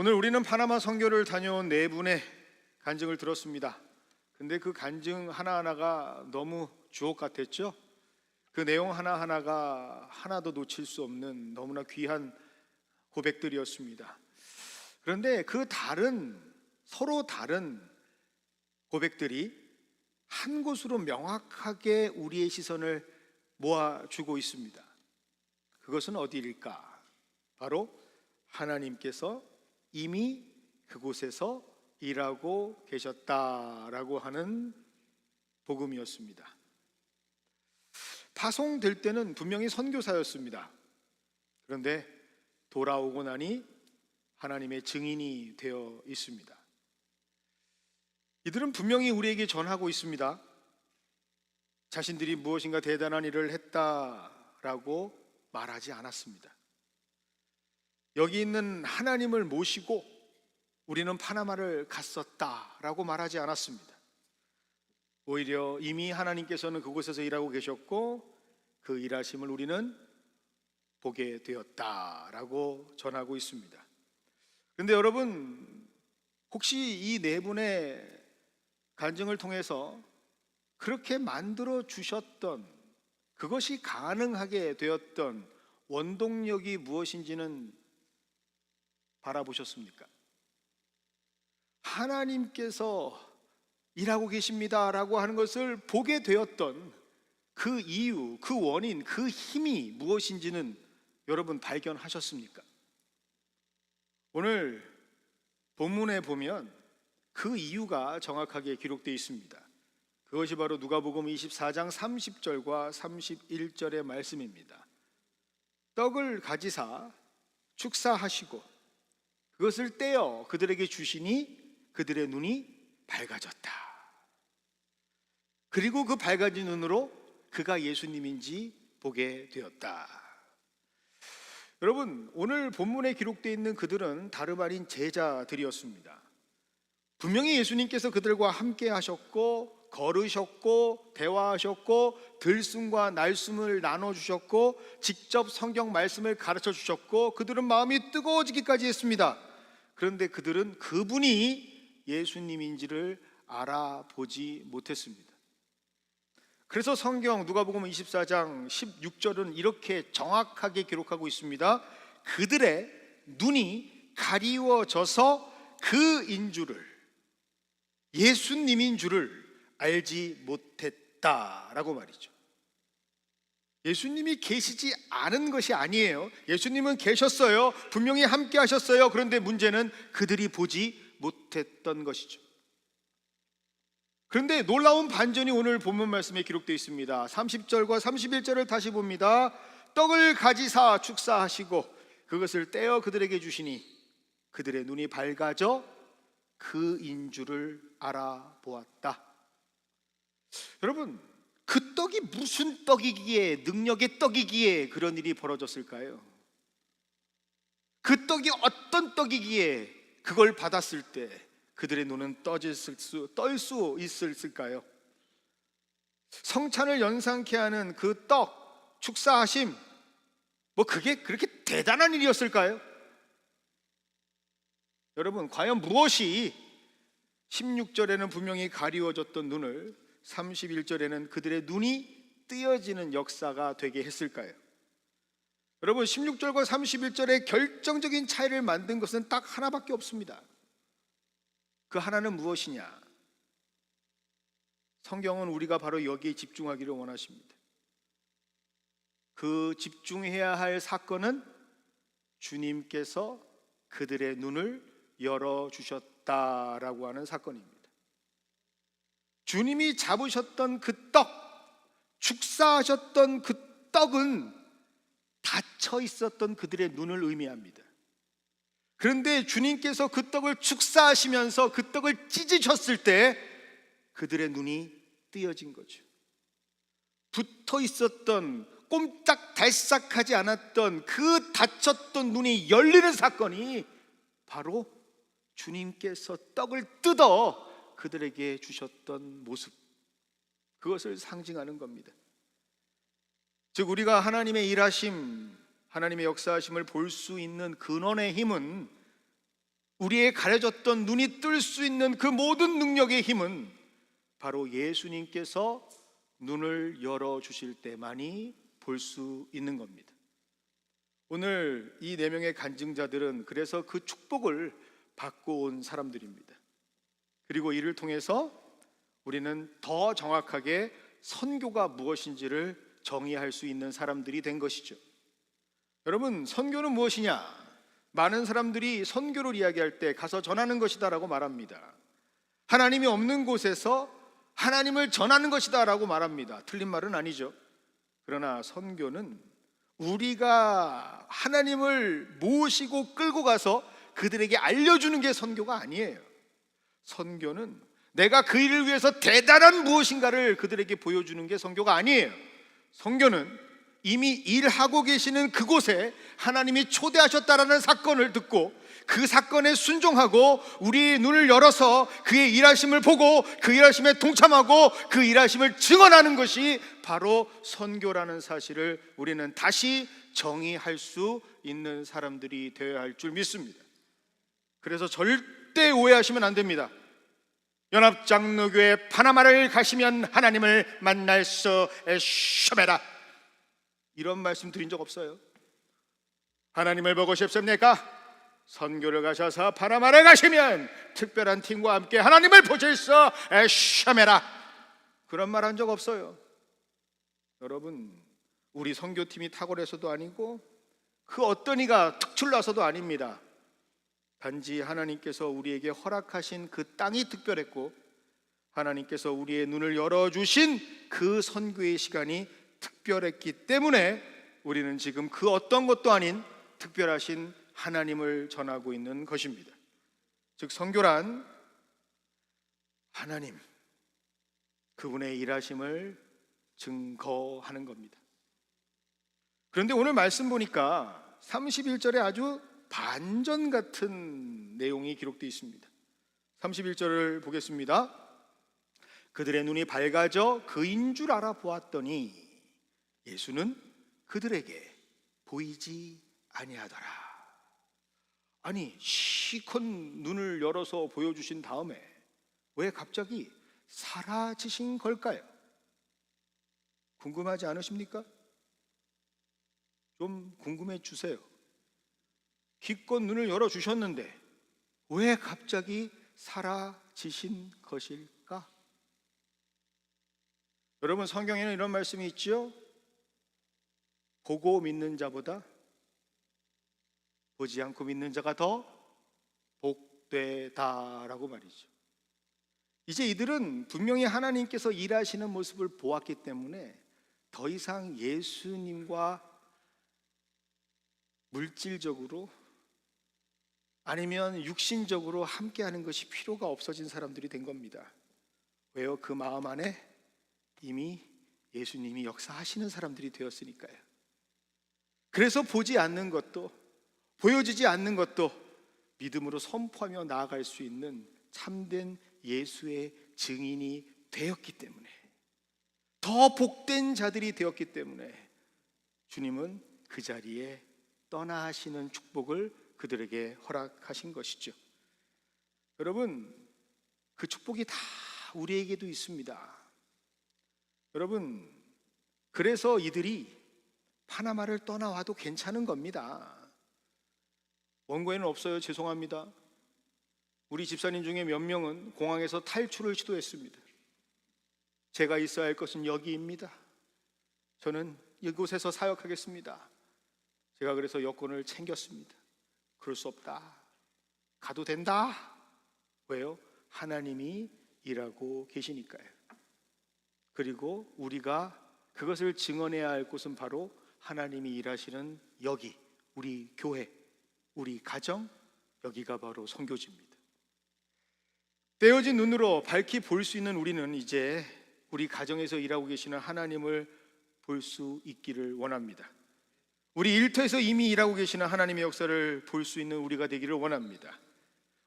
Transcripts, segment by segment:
오늘 우리는 파나마 선교를 다녀온 네 분의 간증을 들었습니다. 근데 그 간증 하나하나가 너무 주옥 같았죠? 그 내용 하나하나가 하나도 놓칠 수 없는 너무나 귀한 고백들이었습니다. 그런데 그 서로 다른 고백들이 한 곳으로 명확하게 우리의 시선을 모아주고 있습니다. 그것은 어디일까? 바로 하나님께서 이미 그곳에서 일하고 계셨다라고 하는 복음이었습니다. 파송될 때는 분명히 선교사였습니다. 그런데 돌아오고 나니 하나님의 증인이 되어 있습니다. 이들은 분명히 우리에게 전하고 있습니다. 자신들이 무엇인가 대단한 일을 했다라고 말하지 않았습니다. 여기 있는 하나님을 모시고 우리는 파나마를 갔었다라고 말하지 않았습니다. 오히려 이미 하나님께서는 그곳에서 일하고 계셨고 그 일하심을 우리는 보게 되었다라고 전하고 있습니다. 그런데 여러분, 혹시 이 네 분의 간증을 통해서 그렇게 만들어 주셨던, 그것이 가능하게 되었던 원동력이 무엇인지는 바라보셨습니까? 하나님께서 일하고 계십니다라고 하는 것을 보게 되었던 그 이유, 그 원인, 그 힘이 무엇인지는 여러분 발견하셨습니까? 오늘 본문에 보면 그 이유가 정확하게 기록되어 있습니다. 그것이 바로 누가복음 24장 30절과 31절의 말씀입니다. 떡을 가지사 축사하시고 그것을 떼어 그들에게 주시니 그들의 눈이 밝아졌다. 그리고 그 밝아진 눈으로 그가 예수님인지 보게 되었다. 여러분, 오늘 본문에 기록되어 있는 그들은 다름 아닌 제자들이었습니다. 분명히 예수님께서 그들과 함께 하셨고 걸으셨고 대화하셨고 들숨과 날숨을 나눠주셨고 직접 성경 말씀을 가르쳐 주셨고 그들은 마음이 뜨거워지기까지 했습니다. 그런데 그들은 그분이 예수님인지를 알아보지 못했습니다. 그래서 성경 누가복음 24장 16절은 이렇게 정확하게 기록하고 있습니다. 그들의 눈이 가리워져서 그인 줄을, 예수님인 줄을 알지 못했다라고 말이죠. 예수님이 계시지 않은 것이 아니에요. 예수님은 계셨어요. 분명히 함께 하셨어요. 그런데 문제는 그들이 보지 못했던 것이죠. 그런데 놀라운 반전이 오늘 본문 말씀에 기록되어 있습니다. 30절과 31절을 다시 봅니다. 떡을 가지사 축사하시고 그것을 떼어 그들에게 주시니 그들의 눈이 밝아져 그인 줄을 알아보았다. 여러분, 그 떡이 무슨 떡이기에, 능력의 떡이기에 그런 일이 벌어졌을까요? 그 떡이 어떤 떡이기에 그걸 받았을 때 그들의 눈은 떨 수 있을까요? 성찬을 연상케 하는 그 떡, 축사하심, 그게 그렇게 대단한 일이었을까요? 여러분, 과연 무엇이 16절에는 분명히 가리워졌던 눈을 31절에는 그들의 눈이 뜨여지는 역사가 되게 했을까요? 여러분, 16절과 31절의 결정적인 차이를 만든 것은 딱 하나밖에 없습니다. 그 하나는 무엇이냐? 성경은 우리가 바로 여기에 집중하기를 원하십니다. 그 집중해야 할 사건은 주님께서 그들의 눈을 열어주셨다라고 하는 사건입니다. 주님이 잡으셨던 그 떡, 축사하셨던 그 떡은 닫혀 있었던 그들의 눈을 의미합니다. 그런데 주님께서 그 떡을 축사하시면서 그 떡을 찢으셨을 때 그들의 눈이 뜨여진 거죠. 붙어 있었던, 꼼짝달싹하지 않았던 그 닫혔던 눈이 열리는 사건이 바로 주님께서 떡을 뜯어 그들에게 주셨던 모습, 그것을 상징하는 겁니다. 즉 우리가 하나님의 일하심, 하나님의 역사하심을 볼 수 있는 근원의 힘은 우리의 가려졌던 눈이 뜰 수 있는 그 모든 능력의 힘은 바로 예수님께서 눈을 열어주실 때만이 볼 수 있는 겁니다. 오늘 이 4명의 간증자들은 그래서 그 축복을 받고 온 사람들입니다. 그리고 이를 통해서 우리는 더 정확하게 선교가 무엇인지를 정의할 수 있는 사람들이 된 것이죠. 여러분, 선교는 무엇이냐? 많은 사람들이 선교를 이야기할 때 가서 전하는 것이다 라고 말합니다. 하나님이 없는 곳에서 하나님을 전하는 것이다 라고 말합니다. 틀린 말은 아니죠. 그러나 선교는 우리가 하나님을 모시고 끌고 가서 그들에게 알려주는 게 선교가 아니에요. 선교는 내가 그 일을 위해서 대단한 무엇인가를 그들에게 보여주는 게 선교가 아니에요. 선교는 이미 일하고 계시는 그곳에 하나님이 초대하셨다라는 사건을 듣고 그 사건에 순종하고 우리의 눈을 열어서 그의 일하심을 보고 그 일하심에 동참하고 그 일하심을 증언하는 것이 바로 선교라는 사실을 우리는 다시 정의할 수 있는 사람들이 되어야 할 줄 믿습니다. 그래서 절대 오해하시면 안 됩니다. 연합장로교회 파나마를 가시면 하나님을 만날 수 있습니다, 이런 말씀 드린 적 없어요. 하나님을 보고 싶습니까? 선교를 가셔서 파나마를 가시면 특별한 팀과 함께 하나님을 보실 수 있습니다, 그런 말 한 적 없어요. 여러분, 우리 선교팀이 탁월해서도 아니고 그 어떤 이가 특출나서도 아닙니다. 단지 하나님께서 우리에게 허락하신 그 땅이 특별했고 하나님께서 우리의 눈을 열어주신 그 선교의 시간이 특별했기 때문에 우리는 지금 그 어떤 것도 아닌 특별하신 하나님을 전하고 있는 것입니다. 즉 선교란 하나님, 그분의 일하심을 증거하는 겁니다. 그런데 오늘 말씀 보니까 31절에 아주 반전 같은 내용이 기록되어 있습니다. 31절을 보겠습니다. 그들의 눈이 밝아져 그인 줄 알아보았더니 예수는 그들에게 보이지 아니하더라. 아니, 시컷 눈을 열어서 보여주신 다음에 왜 갑자기 사라지신 걸까요? 궁금하지 않으십니까? 좀 궁금해 주세요. 기껏 눈을 열어주셨는데 왜 갑자기 사라지신 것일까? 여러분, 성경에는 이런 말씀이 있죠. 보고 믿는 자보다 보지 않고 믿는 자가 더 복되다라고 말이죠. 이제 이들은 분명히 하나님께서 일하시는 모습을 보았기 때문에 더 이상 예수님과 물질적으로 아니면 육신적으로 함께하는 것이 필요가 없어진 사람들이 된 겁니다. 왜요? 그 마음 안에 이미 예수님이 역사하시는 사람들이 되었으니까요. 그래서 보지 않는 것도 보여지지 않는 것도 믿음으로 선포하며 나아갈 수 있는 참된 예수의 증인이 되었기 때문에, 더 복된 자들이 되었기 때문에 주님은 그 자리에 떠나시는 축복을 그들에게 허락하신 것이죠. 여러분, 그 축복이 다 우리에게도 있습니다. 여러분, 그래서 이들이 파나마를 떠나와도 괜찮은 겁니다. 원고에는 없어요. 죄송합니다. 우리 집사님 중에 몇 명은 공항에서 탈출을 시도했습니다. 제가 있어야 할 것은 여기입니다. 저는 이곳에서 사역하겠습니다. 제가 그래서 여권을 챙겼습니다. 그럴 수 없다. 가도 된다. 왜요? 하나님이 일하고 계시니까요. 그리고 우리가 그것을 증언해야 할 곳은 바로 하나님이 일하시는 여기, 우리 교회, 우리 가정, 여기가 바로 선교지입니다. 떼어진 눈으로 밝히 볼 수 있는 우리는 이제 우리 가정에서 일하고 계시는 하나님을 볼 수 있기를 원합니다. 우리 일터에서 이미 일하고 계시는 하나님의 역사를 볼 수 있는 우리가 되기를 원합니다.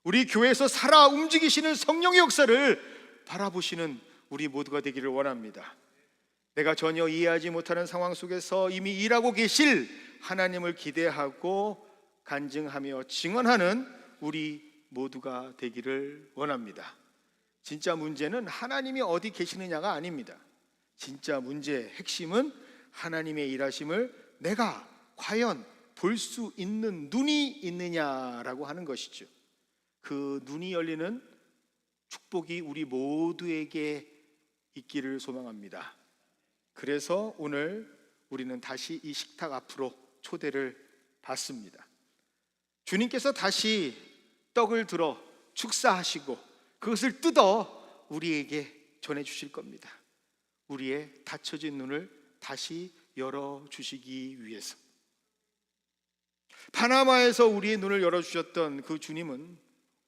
우리 교회에서 살아 움직이시는 성령의 역사를 바라보시는 우리 모두가 되기를 원합니다. 내가 전혀 이해하지 못하는 상황 속에서 이미 일하고 계실 하나님을 기대하고 간증하며 증언하는 우리 모두가 되기를 원합니다. 진짜 문제는 하나님이 어디 계시느냐가 아닙니다. 진짜 문제의 핵심은 하나님의 일하심을 내가 과연 볼 수 있는 눈이 있느냐라고 하는 것이죠. 그 눈이 열리는 축복이 우리 모두에게 있기를 소망합니다. 그래서 오늘 우리는 다시 이 식탁 앞으로 초대를 받습니다. 주님께서 다시 떡을 들어 축사하시고 그것을 뜯어 우리에게 전해주실 겁니다. 우리의 닫혀진 눈을 다시 열어주시기 위해서. 파나마에서 우리의 눈을 열어주셨던 그 주님은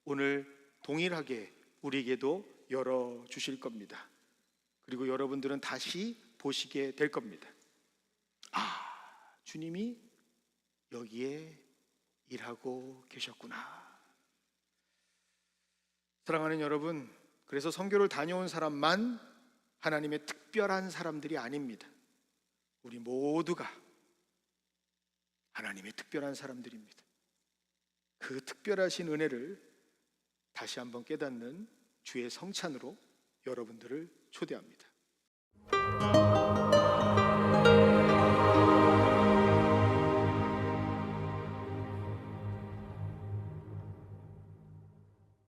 오늘 동일하게 우리에게도 열어주실 겁니다. 그리고 여러분들은 다시 보시게 될 겁니다. 주님이 여기에 일하고 계셨구나. 사랑하는 여러분, 그래서 선교를 다녀온 사람만 하나님의 특별한 사람들이 아닙니다. 우리 모두가 하나님의 특별한 사람들입니다. 그 특별하신 은혜를 다시 한번 깨닫는 주의 성찬으로 여러분들을 초대합니다.